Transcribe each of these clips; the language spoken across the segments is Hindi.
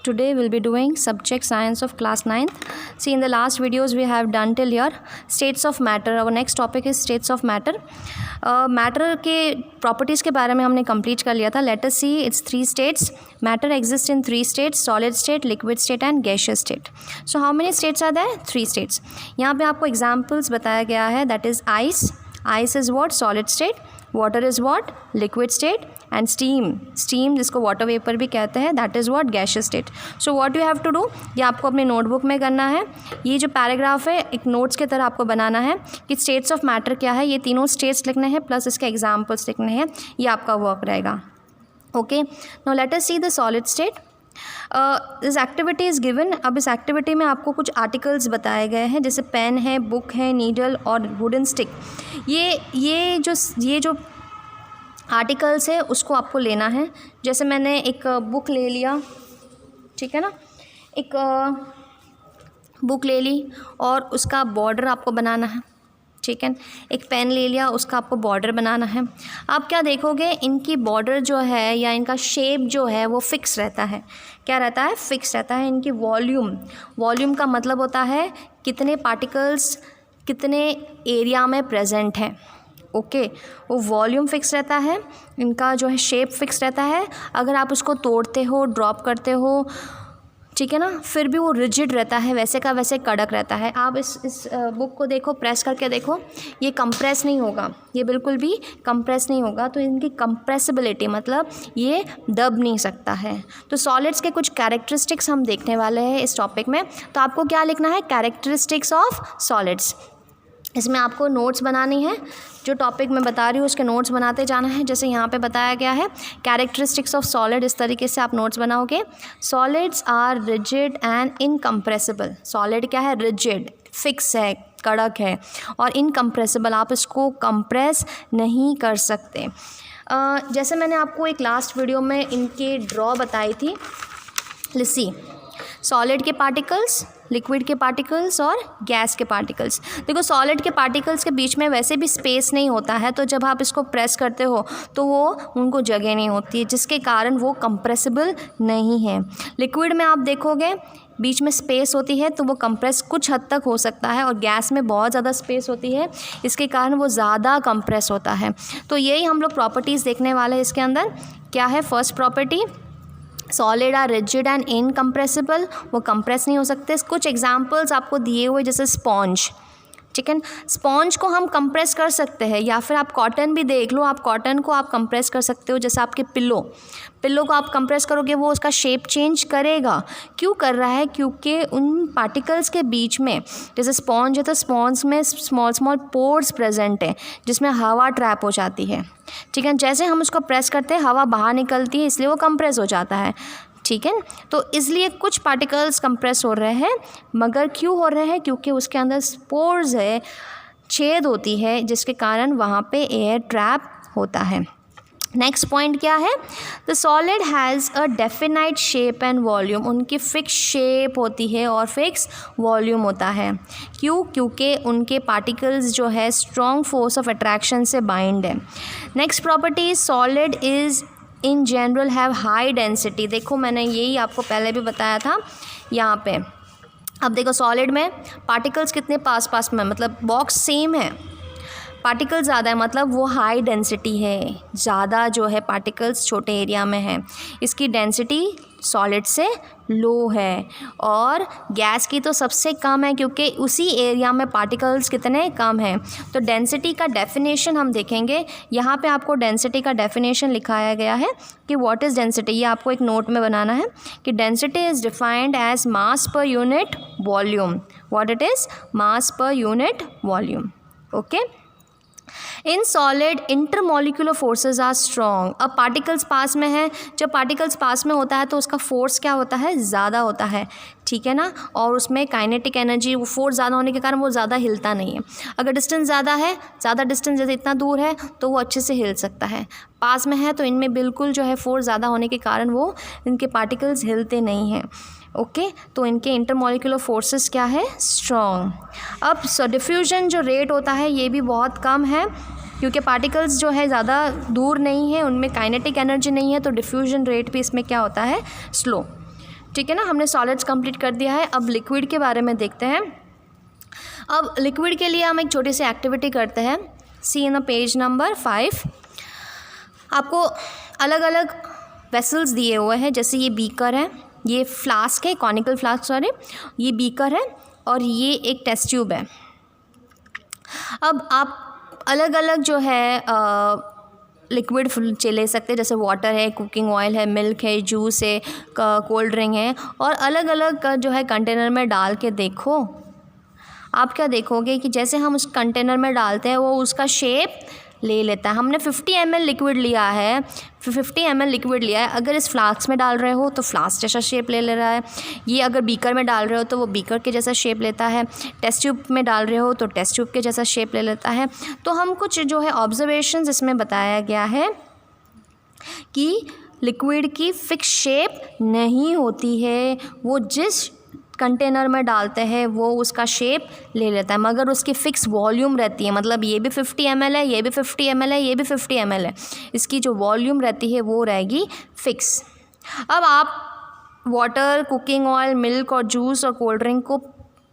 Today we'll be doing subject science of class 9th. See, in the last videos we have done till here states of matter. Our next topic is states of matter. Matter के properties के बारे में हमने complete कर लिया था. Let us see its three states. Matter exists in three states: solid state, liquid state and gaseous state. So how many states are there? Three states. यहाँ पे आपको examples बताया गया है. That is ice. Ice is what? Solid state. Water is what? Liquid state. And steam जिसको water vapor भी कहते हैं, that is what? Gaseous state. So what you have to do, ये आपको अपने नोटबुक में करना है. ये जो पैराग्राफ है एक नोट्स की तरह आपको बनाना है कि स्टेट्स ऑफ मैटर क्या है, ये तीनों स्टेट्स लिखने हैं प्लस इसके एग्जाम्पल्स लिखने हैं. ये आपका वर्क रहेगा. Okay, now let us see the solid state. This activity is given. अब इस एक्टिविटी में आपको कुछ आर्टिकल्स बताए गए हैं, जैसे पेन है, बुक है, नीडल और वुडन स्टिक. ये जो आर्टिकल्स है उसको आपको लेना है. जैसे मैंने एक बुक ले लिया, ठीक है ना, एक बुक ले ली और उसका बॉर्डर आपको बनाना है, ठीक है. एक पेन ले लिया, उसका आपको बॉर्डर बनाना है. आप क्या देखोगे, इनकी बॉर्डर जो है या इनका शेप जो है वो फिक्स रहता है. क्या रहता है? फिक्स रहता है. इनकी वॉल्यूम का मतलब होता है कितने पार्टिकल्स कितने एरिया में प्रेजेंट हैं. ओके, वो वॉल्यूम फिक्स रहता है, इनका जो है शेप फिक्स रहता है. अगर आप उसको तोड़ते हो, ड्रॉप करते हो, ठीक है ना, फिर भी वो रिजिड रहता है, वैसे का वैसे कड़क रहता है. आप इस बुक को देखो, प्रेस करके देखो, ये कंप्रेस नहीं होगा, ये बिल्कुल भी कंप्रेस नहीं होगा. तो इनकी कंप्रेसिबिलिटी मतलब ये दब नहीं सकता है. तो सॉलिड्स के कुछ कैरेक्टरिस्टिक्स हम देखने वाले हैं इस टॉपिक में. तो आपको क्या लिखना है? Characteristics of solids. इसमें आपको नोट्स बनानी है. जो टॉपिक मैं बता रही हूँ उसके नोट्स बनाते जाना है. जैसे यहाँ पे बताया गया है कैरेक्टरिस्टिक्स ऑफ सॉलिड, इस तरीके से आप नोट्स बनाओगे. Solids are rigid and incompressible. Solid क्या है? रिजिड, फिक्स है, कड़क है, और इनकम्प्रेसिबल, आप इसको कंप्रेस नहीं कर सकते. जैसे मैंने आपको एक लास्ट वीडियो में इनके ड्रॉ बताई थी. लिसी, सॉलिड के पार्टिकल्स, लिक्विड के पार्टिकल्स और गैस के पार्टिकल्स. देखो, सॉलिड के पार्टिकल्स के बीच में वैसे भी स्पेस नहीं होता है, तो जब आप इसको प्रेस करते हो तो वो उनको जगह नहीं होती है, जिसके कारण वो कंप्रेसिबल नहीं है. लिक्विड में आप देखोगे बीच में स्पेस होती है तो वो कंप्रेस कुछ हद तक हो सकता है, और गैस में बहुत ज़्यादा स्पेस होती है, इसके कारण वो ज़्यादा कंप्रेस होता है. तो यही हम लोग प्रॉपर्टीज़ देखने वाले हैं इसके अंदर. क्या है first property? Solid are rigid and incompressible, वो कंप्रेस नहीं हो सकते. कुछ एग्जांपल्स आपको दिए हुए, जैसे स्पॉन्ज, ठीक है. स्पॉन्ज को हम कंप्रेस कर सकते हैं, या फिर आप कॉटन भी देख लो, आप कॉटन को आप कंप्रेस कर सकते हो. जैसे आपके पिल्लो को आप कंप्रेस करोगे, वो उसका शेप चेंज करेगा. क्यों कर रहा है? क्योंकि उन पार्टिकल्स के बीच में, जैसे स्पॉन्ज है तो स्पॉन्ज में स्मॉल पोर्स प्रेजेंट है जिसमें हवा ट्रैप हो जाती है, ठीक है. जैसे हम उसको प्रेस करते हैं हवा बाहर निकलती है, इसलिए वो कंप्रेस हो जाता है, ठीक है. तो इसलिए कुछ पार्टिकल्स कंप्रेस हो रहे हैं, मगर क्यों हो रहे हैं? क्योंकि उसके अंदर स्पोर्स है, छेद होती है, जिसके कारण वहाँ पे एयर ट्रैप होता है. नेक्स्ट पॉइंट क्या है? The solid has a definite shape and volume. उनकी फिक्स शेप होती है और फिक्स वॉल्यूम होता है. क्यों? क्योंकि उनके पार्टिकल्स जो है स्ट्रॉन्ग फोर्स ऑफ अट्रैक्शन से बाइंड है. Next property, solid is in general have high density. देखो, मैंने यही आपको पहले भी बताया था यहाँ पे. अब देखो, सॉलिड में पार्टिकल्स कितने पास में, मतलब बॉक्स सेम है, पार्टिकल्स ज़्यादा है, मतलब वो हाई डेंसिटी है, ज़्यादा जो है पार्टिकल्स छोटे एरिया में है. इसकी डेंसिटी सॉलिड से लो है, और गैस की तो सबसे कम है, क्योंकि उसी एरिया में पार्टिकल्स कितने कम हैं. तो डेंसिटी का डेफिनेशन हम देखेंगे. यहाँ पे आपको डेंसिटी का डेफिनेशन लिखाया गया है कि व्हाट इज़ डेंसिटी. ये आपको एक नोट में बनाना है कि density is defined as mass per unit volume. What it is? Mass per unit volume. Okay. In solid intermolecular forces are strong. अब पार्टिकल्स पास में है, जब पार्टिकल्स पास में होता है तो उसका फोर्स क्या होता है? ज़्यादा होता है, ठीक है ना. और उसमें काइनेटिक एनर्जी, वो फोर्स ज़्यादा होने के कारण वो ज़्यादा हिलता नहीं है. अगर डिस्टेंस ज़्यादा है, ज़्यादा डिस्टेंस जैसे इतना दूर है, तो वो अच्छे से हिल सकता है. पास में है तो इनमें बिल्कुल जो है फोर्स ज़्यादा होने के कारण वो इनके पार्टिकल्स हिलते नहीं हैं. ओके, तो इनके इंटरमॉलिक्यूलर फोर्सेस क्या है? स्ट्रॉन्ग. अब डिफ्यूजन जो रेट होता है ये भी बहुत कम है, क्योंकि पार्टिकल्स जो है ज़्यादा दूर नहीं है, उनमें काइनेटिक एनर्जी नहीं है, तो डिफ्यूजन रेट भी इसमें क्या होता है? स्लो, ठीक है ना, हमने सॉलिड्स कंप्लीट कर दिया है। अब लिक्विड के बारे में देखते हैं। अब लिक्विड के लिए हम एक छोटी सी एक्टिविटी करते हैं। सी इन द पेज नंबर 5 आपको अलग अलग वेसल्स दिए हुए हैं, जैसे ये बीकर है, ये फ्लास्क है, कॉनिकल फ्लास्क सॉरी, ये बीकर है और ये एक टेस्ट ट्यूब है। अब आप अलग अलग जो है लिक्विड ले सकते हैं, जैसे वाटर है, कुकिंग ऑयल है, मिल्क है, जूस है, कोल्ड ड्रिंक है, और अलग अलग जो है कंटेनर में डाल के देखो। आप क्या देखोगे कि जैसे हम उस कंटेनर में डालते हैं वो उसका शेप ले लेता है। हमने 50 ml लिक्विड लिया है, 50 ml लिक्विड लिया है। अगर इस फ्लास्क में डाल रहे हो तो फ्लास्क जैसा शेप ले रहा है, ये अगर बीकर में डाल रहे हो तो वो बीकर के जैसा शेप लेता है, टेस्ट ट्यूब में डाल रहे हो तो टेस्ट ट्यूब के जैसा शेप ले लेता है। तो हम कुछ जो है ऑब्जर्वेशंस इसमें बताया गया है कि लिक्विड की फिक्स शेप नहीं होती है, वो जिस कंटेनर में डालते हैं वो उसका शेप ले लेता है, मगर उसकी फ़िक्स वॉल्यूम रहती है। मतलब ये भी 50 ml है, ये भी 50 ml है, ये भी 50 ml है, इसकी जो वॉल्यूम रहती है वो रहेगी फ़िक्स। अब आप वाटर, कुकिंग ऑयल, मिल्क और जूस और कोल्ड ड्रिंक को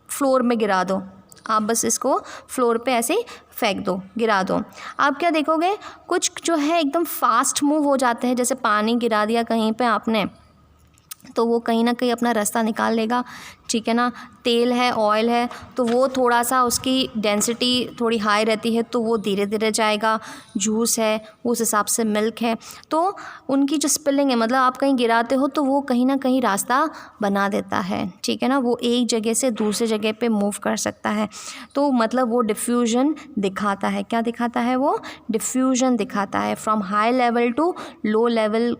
फ्लोर में गिरा दो। आप बस इसको फ्लोर पे ऐसे ही फेंक दो, गिरा दो। आप क्या देखोगे, कुछ जो है एकदम फास्ट मूव हो जाते हैं। जैसे पानी गिरा दिया कहीं पे आपने तो वो कहीं ना कहीं अपना रास्ता निकाल लेगा, ठीक है ना। तेल है, ऑयल है, तो वो थोड़ा सा उसकी डेंसिटी थोड़ी हाई रहती है तो वो धीरे धीरे जाएगा। जूस है, उस हिसाब से मिल्क है, तो उनकी जो स्पिलिंग है, मतलब आप कहीं गिराते हो तो वो कहीं ना कहीं रास्ता बना देता है, ठीक है ना। वो एक जगह से दूसरी जगह पे मूव कर सकता है, तो मतलब वो डिफ्यूजन दिखाता है। क्या दिखाता है? वो डिफ्यूजन दिखाता है। From high level to low level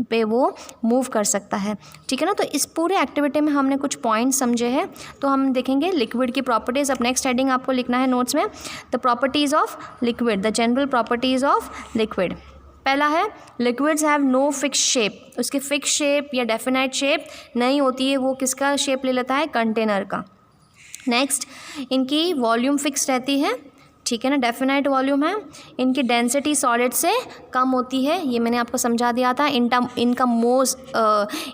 पे वो मूव कर सकता है, ठीक है ना। तो इस पूरे एक्टिविटी में हमने कुछ पॉइंट्स समझे हैं, तो हम देखेंगे लिक्विड की प्रॉपर्टीज़। अब नेक्स्ट हेडिंग आपको लिखना है नोट्स में, the properties of liquid, the general properties of liquid. पहला है liquids have no fix shape, उसकी फिक्स शेप या डेफिनाइट शेप नहीं होती है। वो किसका शेप ले लेता है? कंटेनर का। नेक्स्ट, इनकी वॉल्यूम फिक्स रहती है, ठीक है ना, डेफिनाइट वॉल्यूम है। इनकी डेंसिटी सॉलिड से कम होती है, ये मैंने आपको समझा दिया था। इनका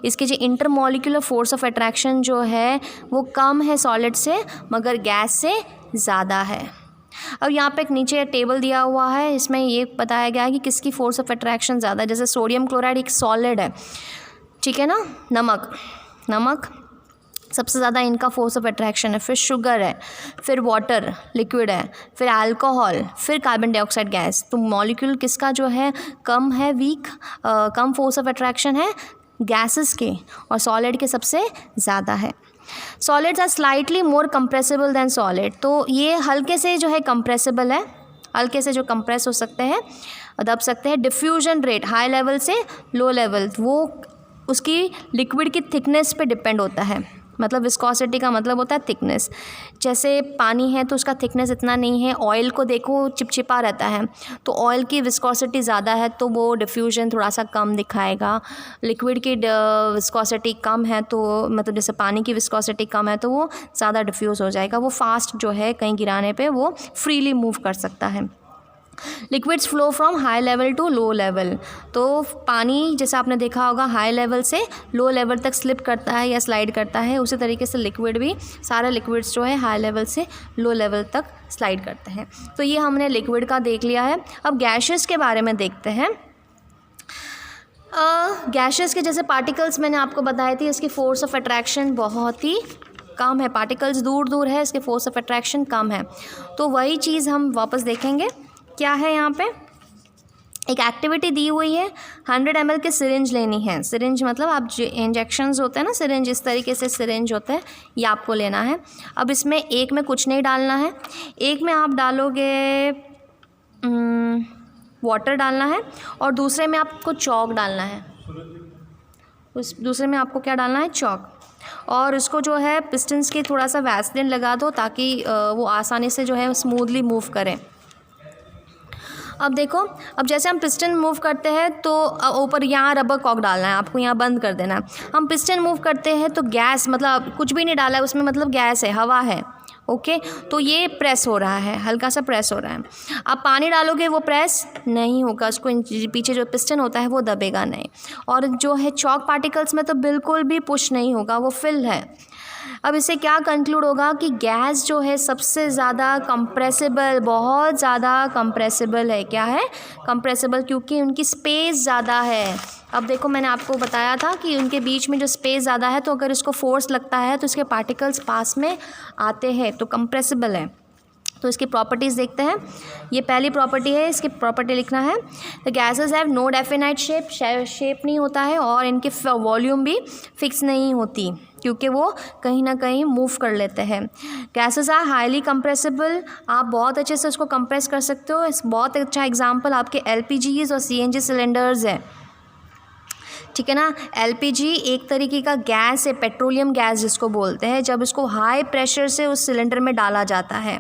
इसकी जो इंटरमॉलिक्यूलर फोर्स ऑफ अट्रैक्शन जो है वो कम है सॉलिड से, मगर गैस से ज़्यादा है। अब यहाँ पे एक नीचे टेबल दिया हुआ है, इसमें ये बताया गया है कि किसकी फोर्स ऑफ अट्रैक्शन ज़्यादा है। जैसे सोडियम क्लोराइड एक सॉलिड है, ठीक है ना। नमक सबसे ज़्यादा इनका फोर्स ऑफ अट्रैक्शन है, फिर शुगर है, फिर वाटर लिक्विड है, फिर अल्कोहल, फिर कार्बन डाइऑक्साइड गैस। तो मॉलिक्यूल किसका जो है कम है, वीक, कम फोर्स ऑफ अट्रैक्शन है गैसेस के, और सॉलिड के सबसे ज़्यादा है। Solids are slightly more compressible than solid, तो ये हल्के से जो है कंप्रेसिबल है, हल्के से जो कंप्रेस हो सकते हैं, दब सकते हैं। डिफ्यूजन रेट हाई लेवल से लो लेवल, वो उसकी लिक्विड की थिकनेस पे डिपेंड होता है। मतलब विस्कोसिटी का मतलब होता है थिकनेस। जैसे पानी है तो उसका थिकनेस इतना नहीं है, ऑयल को देखो चिपचिपा रहता है, तो ऑयल की विस्कोसिटी ज़्यादा है तो वो डिफ्यूजन थोड़ा सा कम दिखाएगा। लिक्विड की विस्कोसिटी कम है तो मतलब जैसे पानी की विस्कोसिटी कम है तो वो ज़्यादा डिफ्यूज़ हो जाएगा, वो फास्ट जो है कहीं गिराने पे वो फ्रीली मूव कर सकता है। Liquids flow from high level to low level, तो पानी जैसे आपने देखा होगा हाई लेवल से लो लेवल तक स्लिप करता है या स्लाइड करता है, उसी तरीके से लिक्विड भी, सारे लिक्विड्स जो है हाई लेवल से लो लेवल तक स्लाइड करते हैं। तो ये हमने लिक्विड का देख लिया है। अब गैसेस के बारे में देखते हैं। गैसेस के जैसे पार्टिकल्स मैंने आपको बताई थी, इसकी फोर्स ऑफ अट्रैक्शन बहुत ही कम है, पार्टिकल्स दूर दूर है, इसके फोर्स ऑफ अट्रैक्शन कम है। तो वही चीज़ हम वापस देखेंगे। क्या है यहाँ पे? एक एक्टिविटी दी हुई है, 100 ml के सिरिंज लेनी है। सिरिंज मतलब आप जो इंजेक्शंस होते हैं ना, सिरिंज इस तरीके से सिरिंज होता है, ये आपको लेना है। अब इसमें एक में कुछ नहीं डालना है, एक में आप डालोगे वाटर डालना है और दूसरे में आपको चॉक डालना है। उस दूसरे में आपको क्या डालना है? चॉक। और उसको जो है पिस्टन्स की थोड़ा सा वैसलिन लगा दो ताकि वो आसानी से जो है स्मूथली मूव करें। अब देखो, अब जैसे हम पिस्टन मूव करते हैं तो ऊपर यहाँ रबर कॉक डालना है, आपको यहाँ बंद कर देना है। हम पिस्टन मूव करते हैं तो गैस, मतलब कुछ भी नहीं डाला है उसमें, मतलब गैस है, हवा है, ओके, तो ये प्रेस हो रहा है, हल्का सा प्रेस हो रहा है। आप पानी डालोगे वो प्रेस नहीं होगा, उसको पीछे जो पिस्टन होता है वो दबेगा नहीं। और जो है चॉक पार्टिकल्स में तो बिल्कुल भी पुश नहीं होगा, वो फिल है। अब इससे क्या कंक्लूड होगा कि गैस जो है सबसे ज़्यादा कंप्रेसिबल, बहुत ज़्यादा कंप्रेसिबल है। क्या है? कंप्रेसिबल, क्योंकि उनकी स्पेस ज़्यादा है। अब देखो, मैंने आपको बताया था कि उनके बीच में जो स्पेस ज़्यादा है, तो अगर इसको फोर्स लगता है तो इसके पार्टिकल्स पास में आते हैं, तो कंप्रेसिबल है। तो इसकी प्रॉपर्टीज़ देखते हैं। ये पहली प्रॉपर्टी है, इसकी प्रॉपर्टी लिखना है। The gases have no definite shape नहीं होता है, और इनकी वॉल्यूम भी फिक्स नहीं होती, क्योंकि वो कहीं ना कहीं मूव कर लेते हैं। गैसेस आर हाईली कंप्रेसिबल, आप बहुत अच्छे से उसको कंप्रेस कर सकते हो। इस बहुत अच्छा एग्जांपल आपके LPGs और CNG सिलेंडर्स है, ठीक है ना। LPG एक तरीके का गैस है, पेट्रोलियम गैस जिसको बोलते हैं, जब इसको हाई प्रेशर से उस सिलेंडर में डाला जाता है।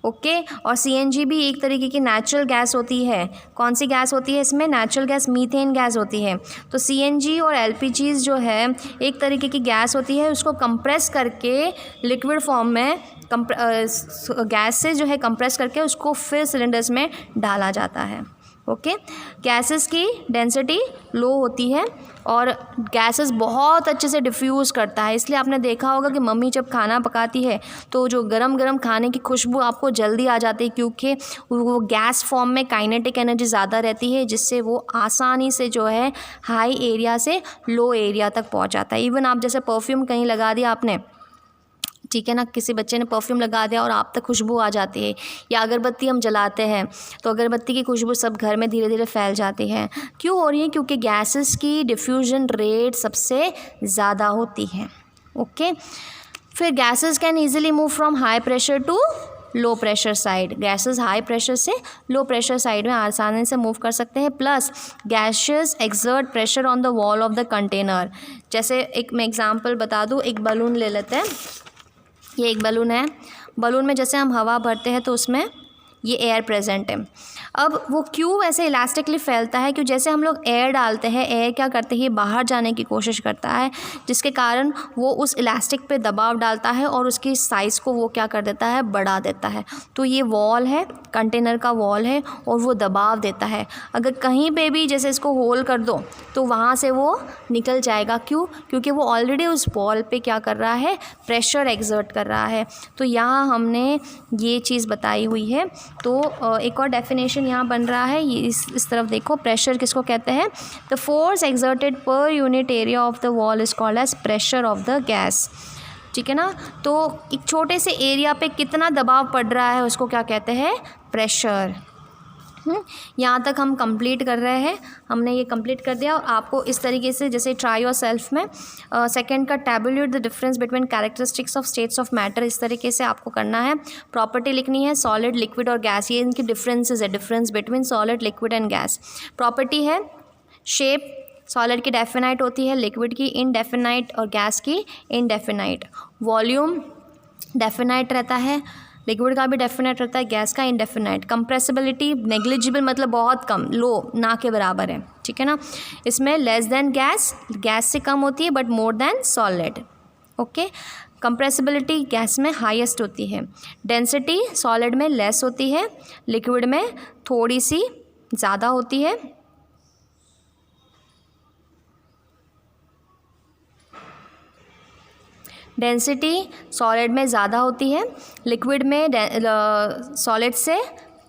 ओके, और CNG भी एक तरीके की नेचुरल गैस होती है। कौन सी गैस होती है इसमें? नेचुरल गैस, मीथेन गैस होती है। तो CNG और LPGs जो है एक तरीके की गैस होती है, उसको कंप्रेस करके लिक्विड फॉर्म में गैस से जो है कंप्रेस करके उसको फिर सिलेंडर्स में डाला जाता है। ओके, गैसेस की डेंसिटी लो होती है और गैसेस बहुत अच्छे से डिफ्यूज़ करता है। इसलिए आपने देखा होगा कि मम्मी जब खाना पकाती है तो जो गरम गरम खाने की खुशबू आपको जल्दी आ जाती है, क्योंकि वो गैस फॉर्म में काइनेटिक एनर्जी ज़्यादा रहती है, जिससे वो आसानी से जो है हाई एरिया से लो एरिया तक पहुंच जाता है। इवन आप जैसे परफ्यूम कहीं लगा दिया आपने, ठीक है ना, किसी बच्चे ने परफ्यूम लगा दिया और आप तक खुशबू आ जाती है, या अगरबत्ती हम जलाते हैं तो अगरबत्ती की खुशबू सब घर में धीरे धीरे फैल जाती है। क्यों हो रही है? क्योंकि गैसेस की डिफ्यूजन रेट सबसे ज़्यादा होती है। ओके, फिर gases can easily move from high pressure to low pressure side. Gases high pressure से लो प्रेशर साइड में आसानी से मूव कर सकते हैं। Plus gases exert pressure on the wall of the container. जैसे एक मैं एग्जांपल बता दूँ, एक बलून ले लेते हैं। ये एक बलून है, बलून में जैसे हम हवा भरते हैं तो उसमें ये एयर प्रेजेंट है। अब वो क्यों ऐसे इलास्टिकली फैलता है? क्यों जैसे हम लोग एयर डालते हैं, एयर क्या करते हैं, बाहर जाने की कोशिश करता है, जिसके कारण वो उस इलास्टिक पे दबाव डालता है और उसकी साइज़ को वो क्या कर देता है, बढ़ा देता है। तो ये वॉल है, कंटेनर का वॉल है, और वो दबाव देता है। अगर कहीं पे भी जैसे इसको होल कर दो तो वहाँ से वो निकल जाएगा। क्यों? क्योंकि वो ऑलरेडी उस वॉल पे क्या कर रहा है, प्रेशर एक्सर्ट कर रहा है। तो यहाँ हमने ये चीज़ बताई हुई है। तो एक और डेफिनेशन यहाँ बन रहा है, ये इस तरफ देखो, प्रेशर किसको कहते हैं? The force exerted per unit area of the wall is called as pressure of the gas, ठीक है ना। तो एक छोटे से एरिया पे कितना दबाव पड़ रहा है उसको क्या कहते हैं? प्रेशर। यहाँ तक हम कंप्लीट कर रहे हैं, हमने ये कंप्लीट कर दिया। और आपको इस तरीके से जैसे ट्राई योर सेल्फ में सेकंड का tabulate the difference between characteristics of states of matter, इस तरीके से आपको करना है। प्रॉपर्टी लिखनी है सॉलिड, लिक्विड और गैस, ये इनकी डिफरेंसेस है, difference between solid, liquid and gas. Property है शेप, सॉलिड की डेफिनाइट होती है, लिक्विड की इनडेफिनाइट और गैस की इनडेफिनाइट। वॉल्यूम डेफिनाइट रहता है, लिक्विड का भी डेफिनेट रहता है, गैस का इनडेफिनाइट। कंप्रेसिबिलिटी नेग्लिजिबल मतलब बहुत कम, लो, ना के बराबर है, ठीक है ना। इसमें लेस देन गैस, गैस से कम होती है, but more then solid. Okay, compressibility gas में हाईएस्ट होती है। डेंसिटी सॉलिड में लेस होती है, लिक्विड में थोड़ी सी ज़्यादा होती है। डेंसिटी सॉलिड में ज़्यादा होती है, लिक्विड में सॉलिड से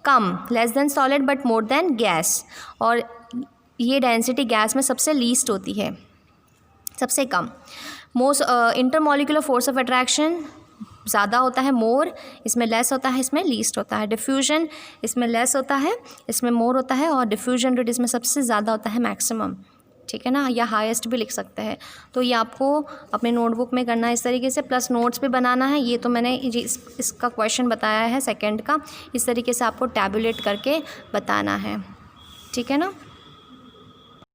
कम, less than solid but more than gas. और ये डेंसिटी गैस में सबसे लीस्ट होती है, सबसे कम। Most intermolecular force of attraction ज़्यादा होता है, मोर, इसमें लेस होता है, इसमें लीस्ट होता है। डिफ्यूजन इसमें लेस होता है, इसमें मोर होता है। और डिफ्यूजन रेट इसमें सबसे ज़्यादा होता है, मैक्सिमम, ठीक है ना, या हाईएस्ट भी लिख सकते हैं। तो ये आपको अपने नोटबुक में करना है इस तरीके से, प्लस नोट्स भी बनाना है। ये तो मैंने इसका क्वेश्चन बताया है सेकंड का, इस तरीके से आपको टैबुलेट करके बताना है, ठीक है ना।